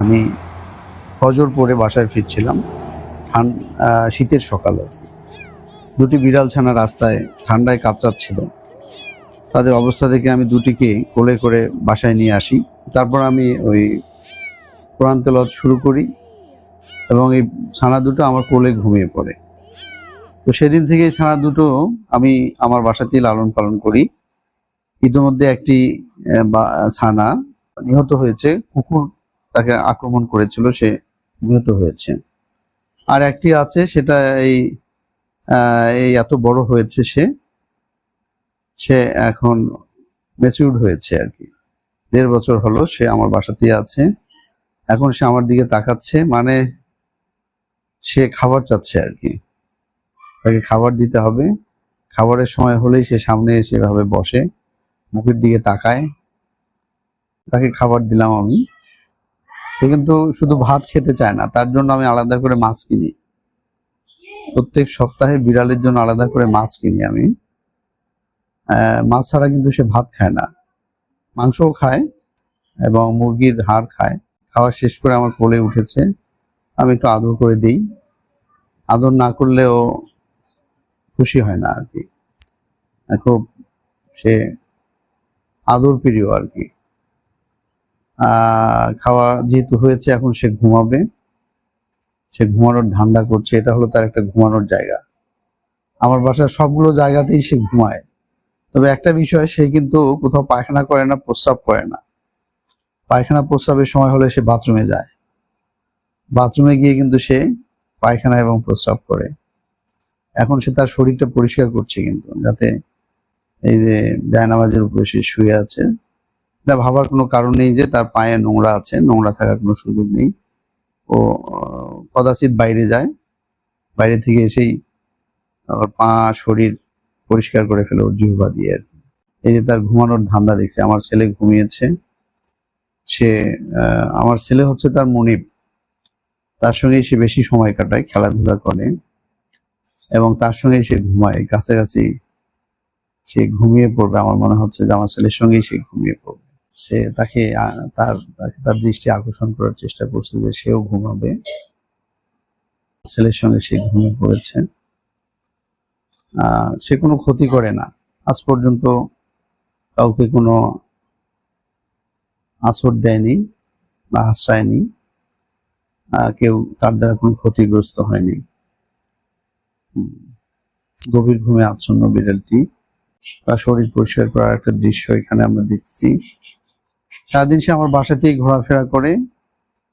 আমি ফজর পড়ে বাসায় ফিরছিলাম শীতের সকালে। দুটি বিড়াল ছানা রাস্তায় ঠান্ডায় কাতরাচ্ছিল। তাদের অবস্থা দেখে আমি দুটিকে কোলে করে বাসায় নিয়ে আসি। তারপর আমি ওই কোরআন তেলাওয়াত শুরু করি এবং এই ছানা দুটো আমার কোলে ঘুমিয়ে পড়ে। তো সেদিন থেকে ছানা দুটো আমি আমার বাসাতেই লালন পালন করি। ইতিমধ্যে একটি ছানা নিহত হয়েছে, কুকুর তাকে আক্রমণ করেছিল, সে নিহত হয়েছে। আর একটি আছে, সেটা এই এত বড় হয়েছে, সে এখন ম্যাচিউরড হয়েছে আর কি। 1.5 বছর হলো সে আমার বাসাতেই আছে। এখন সে আমার দিকে তাকাচ্ছে, মানে সে খাবার চাচ্ছে আর কি। তাকে খাবার দিতে হবে। খাবারের সময় হলেই সে সামনে এসে এভাবে বসে, মুখের দিকে তাকায়। তাকে খাবার দিলাম আমি। সে কিন্তু শুধু ভাত খেতে চায় না, তার জন্য আমি আলাদা করে মাছ কিনি। প্রত্যেক সপ্তাহে বিড়ালের জন্য আলাদা করে মাছ কিনি আমি। মাছ ছাড়া কিন্তু সে ভাত খায় না। মাংসও খায় এবং মুরগির হাড় খায়। খাওয়া শেষ করে আমার কোলে উঠেছে। আমি একটু আদর করে দিই। আদর না করলেও খুশি হয় না আর কি। খুব সে আদর প্রিয় আর কি। খাওয়া যেহেতু হয়েছে, এখন সে ঘুমাবে। সে ঘুমানোর ধান্দা করছে। এটা হলো তার একটা ঘুমানোর জায়গা। আমার বাসার সবগুলো জায়গাতেই সে ঘুমায়। তবে একটা বিষয়, সে কিন্তু কোথাও পায়খানা করে না, প্রস্রাব করে না। পায়খানা প্রস্রাবের সময় হলে সে বাথরুমে যায়। বাথরুমে গিয়ে কিন্তু সে পায়খানা এবং প্রস্রাব করে। এখন সে তার শরীরটা পরিষ্কার করছে, কিন্তু যাতে এই যে জায়নামাজের উপরে সে শুয়ে আছে, এটা ভাবার কোনো কারণ নেই যে তার পায়ে নোংরা আছে। নোংরা থাকার কোনো সুযোগ নেই। ও কদাচিৎ বাইরে যায়, বাইরে থেকে এসেই ওর পা শরীর পরিষ্কার করে ফেলে ওর জিহ্বা দিয়ে আর কি। এই যে তার ঘুমানোর ধান্দা দেখছে। আমার ছেলে ঘুমিয়েছে। সে আমার ছেলে হচ্ছে তার মনিব। তার সঙ্গে সে বেশি সময় কাটায়, খেলাধুলা করে এবং তার সঙ্গে সে ঘুমায়। কাছাকাছি সে ঘুমিয়ে পড়বে। আমার মনে হচ্ছে যে আমার ছেলের সঙ্গেই সে ঘুমিয়ে পড়বে। সে তাকে তার দৃষ্টি আকর্ষণ করার চেষ্টা করছে যে সেও ঘুমাবে। ছেলের সঙ্গে সে ঘুমিয়ে পড়েছে। সে কোনো ক্ষতি করে না। আজ পর্যন্ত কাউকে কোনো আছর দেয়নি বা আশ্রয়নি। কেউ তার দ্বারা কোনো ক্ষতিগ্রস্ত হয়নি। গভীর ঘুমে আচ্ছন্ন বিড়ালটি। তার শরীর পরিষ্কার করার একটা দৃশ্য এখানে আমরা দেখছি। সারাদিন সে আমার বাসাতেই ঘোরাফেরা করে।